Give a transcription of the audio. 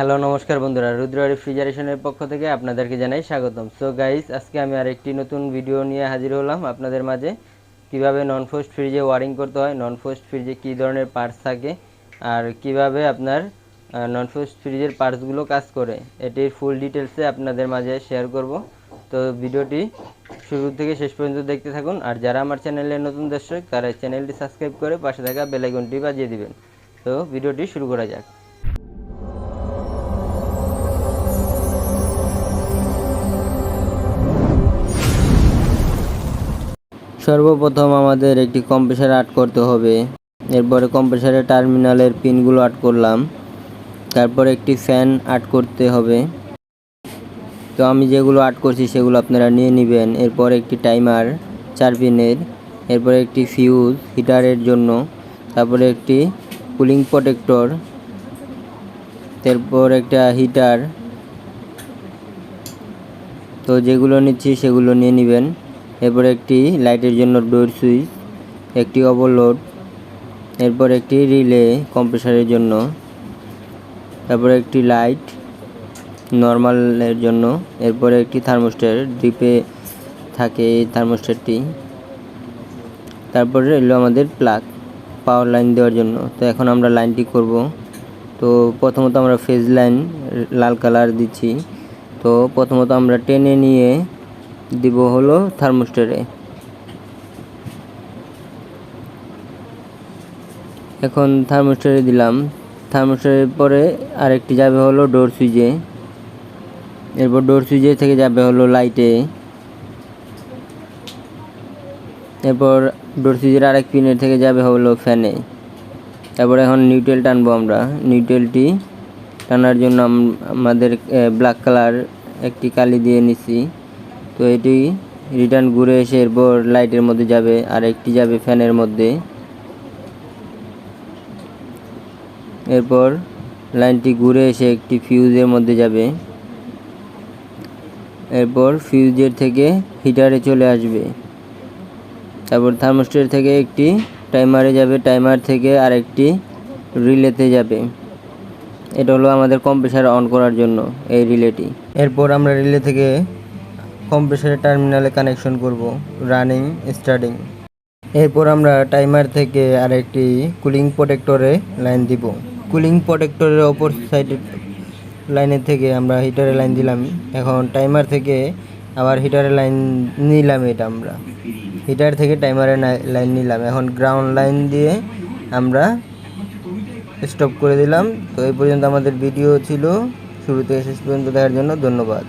Hello নমস্কার বন্ধুরা, রুদ্র রেফ্রিজারেশনের পক্ষ থেকে আপনাদেরকে জানাই স্বাগতম। সো গাইস, আজকে আমি আরেকটি নতুন ভিডিও নিয়ে হাজির হলাম আপনাদের মাঝে। কিভাবে নন ফোস্ট ফ্রিজে ওয়ারিং করতে হয়, নন ফোস্ট ফ্রিজে কী ধরনের পার্টস থাকে, আর কিভাবে আপনার নন ফোস্ট ফ্রিজের পার্টসগুলো কাজ করে, এটির ফুল ডিটেলসে আপনাদের মাঝে শেয়ার করব। তো ভিডিওটি শুরু থেকে শেষ পর্যন্ত দেখতে থাকুন। আর যারা আমার চ্যানেলে নতুন দর্শক, তারা চ্যানেলটি সাবস্ক্রাইব করে পাশে থাকা বেল আইকনটি বাজিয়ে দিবেন। তো ভিডিওটি শুরু করা যাক। সর্বপ্রথম আমাদের একটি কম্প্রেসার আট করতে হবে। এরপরে কম্প্রেসারের টার্মিনালের পিনগুলো আট করলাম। তারপর একটি ফ্যান আট করতে হবে। তো আমি যেগুলো আট করছি সেগুলো আপনারা নিয়ে নেবেন। এরপর একটি টাইমার 4 পিনের, এরপর একটি ফিউজ হিটারের জন্য, তারপরে একটি কুলিং প্রোটেক্টর, তারপর একটা হিটার। তো যেগুলো নিচ্ছি সেগুলো নিয়ে নেবেন। এরপর একটি লাইটের জন্য ডোর সুইচ, একটি ওভারলোড, এরপর একটি রিলে কম্প্রেসারের জন্য, তারপর একটি লাইট নর্মালের জন্য, এরপরে একটি থার্মোস্ট্যাট, ডিপে থাকে এই থার্মোস্ট্যাটটি। তারপরে এলো আমাদের প্লাগ পাওয়ার লাইন দেওয়ার জন্য। তো এখন আমরা লাইনটি করব। তো প্রথমত আমরা ফেজ লাইন লাল কালার দিচ্ছি। তো প্রথমত আমরা টেনে নিয়ে দিব হলো থার্মোস্ট্যাটে। এখন থার্মোস্ট্যাটে দিলাম। থার্মোস্ট্যাটের পরে আরেকটি যাবে হলো ডোর সুইচে, এরপর ডোর সুইচে থেকে যাবে হলো লাইটে, এরপর ডোর সুইচের আরেক পিনের থেকে যাবে হলো ফ্যানে। তারপর এখন নিউট্রাল টানবো আমরা। নিউট্রালটি টানার জন্য আমাদের ব্ল্যাক কালার একটি কালি দিয়ে নিছি। তো এটি রিটার্ন ঘুরে এসে এরপর লাইটের মধ্যে যাবে, আর একটি যাবে ফ্যানের মধ্যে। এরপর লাইনটি ঘুরে এসে একটি ফিউজের মধ্যে যাবে, এরপর ফিউজের থেকে হিটারে চলে আসবে। তারপর থার্মোস্ট্যাট থেকে একটি টাইমারে যাবে, টাইমার থেকে আরেকটি রিলেতে যাবে। এটা হলো আমাদের কম্প্রেসার অন করার জন্য এই রিলেটি। এরপর আমরা রিলে থেকে কম্প্রেসারের টার্মিনালে কানেকশন করব, রানিং স্টার্টিং। এরপর আমরা টাইমার থেকে আরেকটি কুলিং প্রোটেক্টরে লাইন দিব। কুলিং প্রোটেক্টরের অপর সাইডের লাইনের থেকে আমরা হিটারে লাইন দিলাম। এখন টাইমার থেকে আবার হিটারে লাইন নিলাম। এটা আমরা হিটার থেকে টাইমারে লাইন নিলাম। এখন গ্রাউন্ড লাইন দিয়ে আমরা স্টপ করে দিলাম। তো এই পর্যন্ত আমাদের ভিডিও ছিল। শুরু থেকে শেষ পর্যন্ত দেখার জন্য ধন্যবাদ।